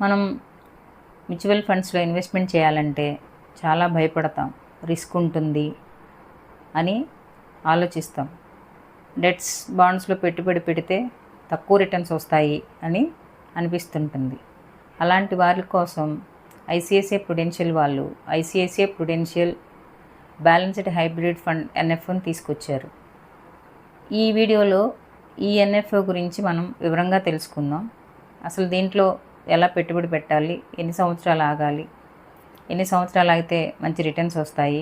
మనం మ్యూచువల్ ఫండ్స్లో ఇన్వెస్ట్మెంట్ చేయాలంటే చాలా భయపడతాం, రిస్క్ ఉంటుంది అని ఆలోచిస్తాం. డెట్స్ బాండ్స్లో పెట్టుబడి పెడితే తక్కువ రిటర్న్స్ వస్తాయి అని అనిపిస్తుంటుంది. అలాంటి వారి కోసం ఐసిఐసిఐ ప్రుడెన్షియల్ వాళ్ళు ICICI Prudential balanced hybrid fund ఎన్ఎఫ్ఓని తీసుకొచ్చారు. ఈ వీడియోలో ఈ ఎన్ఎఫ్ఓ గురించి మనం వివరంగా తెలుసుకుందాం. అసలు దీంట్లో ఎలా పెట్టుబడి పెట్టాలి, ఎన్ని సంవత్సరాలు ఆగాలి, ఎన్ని సంవత్సరాలు అయితే మంచి రిటర్న్స్ వస్తాయి,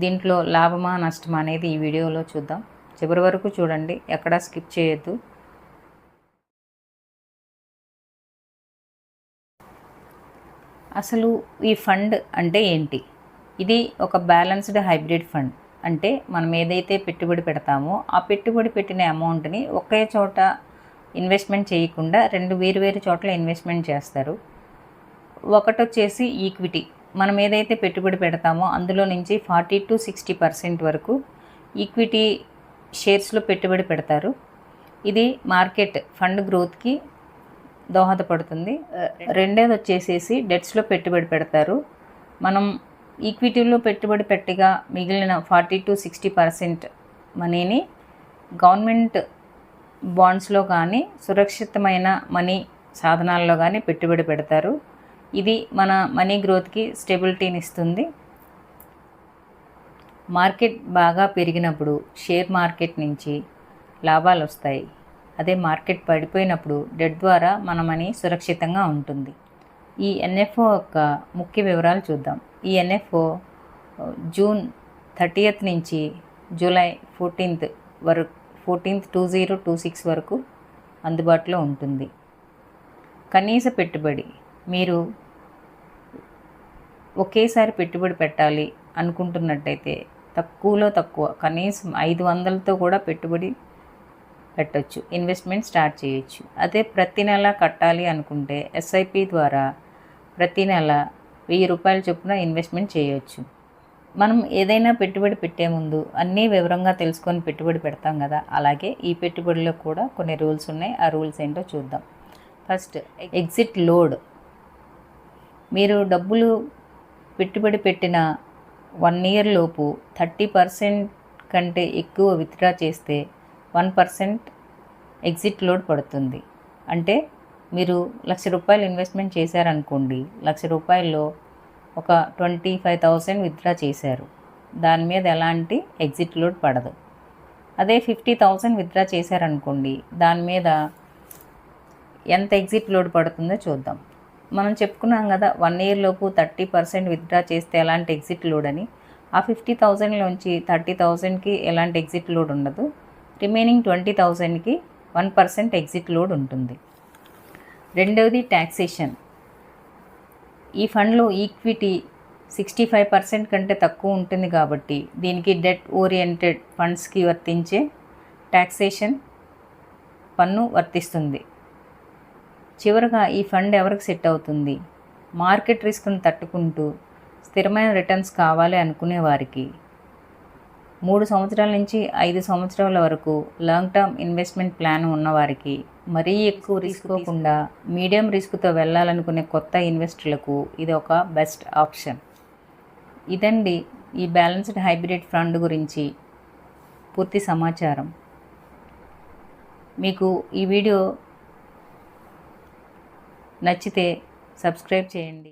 దీంట్లో లాభమా నష్టమా అనేది ఈ వీడియోలో చూద్దాం. చివరి వరకు చూడండి, ఎక్కడా స్కిప్ చేయొద్దు. అసలు ఈ ఫండ్ అంటే ఏంటి? ఇది ఒక బ్యాలెన్స్డ్ హైబ్రిడ్ ఫండ్. అంటే మనం ఏదైతే పెట్టుబడి పెడతామో ఆ పెట్టుబడి పెట్టిన అమౌంట్ని ఒకే చోట ఇన్వెస్ట్మెంట్ చేయకుండా రెండు వేరు చోట్ల ఇన్వెస్ట్మెంట్ చేస్తారు. ఒకటి వచ్చేసి ఈక్విటీ. మనం ఏదైతే పెట్టుబడి పెడతామో అందులో నుంచి 40 to 60% వరకు ఈక్విటీ షేర్స్లో పెట్టుబడి పెడతారు. ఇది మార్కెట్ ఫండ్ గ్రోత్కి దోహదపడుతుంది. రెండోది వచ్చేసేసి డెట్స్లో పెట్టుబడి పెడతారు. మనం ఈక్విటీలో పెట్టుబడి పెట్టగా మిగిలిన 40 to 60% మనీని గవర్నమెంట్ బాండ్స్లో కానీ సురక్షితమైన మనీ సాధనాల్లో కానీ పెట్టుబడి పెడతారు. ఇది మన మనీ గ్రోత్కి స్టెబిలిటీని ఇస్తుంది. మార్కెట్ బాగా పెరిగినప్పుడు షేర్ మార్కెట్ నుంచి లాభాలు వస్తాయి. అదే మార్కెట్ పడిపోయినప్పుడు డెట్ ద్వారా మన మనీ సురక్షితంగా ఉంటుంది. ఈ ఎన్ఎఫ్ఓ యొక్క ముఖ్య వివరాలు చూద్దాం. ఈ ఎన్ఎఫ్ఓ జూన్ 30th నుంచి జూలై 14th 2026 వరకు అందుబాటులో ఉంటుంది. కనీస పెట్టుబడి, మీరు ఒకేసారి పెట్టుబడి పెట్టాలి అనుకుంటున్నట్టయితే తక్కువలో తక్కువ కనీసం 500తో కూడా పెట్టుబడి పెట్టవచ్చు, ఇన్వెస్ట్మెంట్ స్టార్ట్ చేయొచ్చు. అదే ప్రతి నెల కట్టాలి అనుకుంటే ఎస్ఐపి ద్వారా ప్రతి నెల ₹1000 చొప్పున ఇన్వెస్ట్మెంట్ చేయవచ్చు. మనం ఏదైనా పెట్టుబడి పెట్టే ముందు అన్నీ వివరంగా తెలుసుకొని పెట్టుబడి పెడతాం కదా, అలాగే ఈ పెట్టుబడిలో కూడా కొన్ని రూల్స్ ఉన్నాయి. ఆ రూల్స్ ఏంటో చూద్దాం. First, exit load. మీరు డబ్బులు పెట్టుబడి పెట్టిన 1 year లోపు 30% కంటే ఎక్కువ విత్డ్రా చేస్తే 1% ఎగ్జిట్ లోడ్ పడుతుంది. అంటే మీరు ₹1,00,000 ఇన్వెస్ట్మెంట్ చేశారనుకోండి, ₹1,00,000లో ఒక 25,000 విత్డ్రా చేశారు, దాని మీద ఎలాంటి ఎగ్జిట్ లోడ్ పడదు. అదే 50,000 విత్డ్రా చేశారనుకోండి, దాని మీద ఎంత ఎగ్జిట్ లోడ్ పడుతుందో చూద్దాం. మనం చెప్పుకున్నాం కదా 1 year లోపు 30% విత్డ్రా చేస్తే ఎలాంటి ఎగ్జిట్ లోడ్ అని. ఆ 50,000లోంచి 30,000కి ఎలాంటి ఎగ్జిట్ లోడ్ ఉండదు. రిమైనింగ్ 20,000కి 1% ఎగ్జిట్ లోడ్ ఉంటుంది. రెండవది ట్యాక్సేషన్. ఈ ఫండ్లో ఈక్విటీ 65% కంటే తక్కువ ఉంటుంది కాబట్టి దీనికి డెట్ ఓరియంటెడ్ ఫండ్స్కి వర్తించే ట్యాక్సేషన్ పన్ను వర్తిస్తుంది. చివరగా ఈ ఫండ్ ఎవరికి సెట్ అవుతుంది? మార్కెట్ రిస్క్ను తట్టుకుంటూ స్థిరమైన రిటర్న్స్ కావాలి అనుకునే వారికి, 3 సంవత్సరాల నుంచి 5 సంవత్సరాల వరకు లాంగ్ టర్మ్ ఇన్వెస్ట్మెంట్ ప్లాన్ ఉన్నవారికి, మరీ ఎక్కువ రిస్క్ పోకుండా మీడియం రిస్క్తో వెళ్ళాలనుకునే కొత్త ఇన్వెస్టర్లకు ఇది ఒక బెస్ట్ ఆప్షన్. ఇదండి ఈ బ్యాలెన్స్డ్ హైబ్రిడ్ ఫండ్ గురించి పూర్తి సమాచారం. మీకు ఈ వీడియో నచ్చితే సబ్స్క్రైబ్ చేయండి.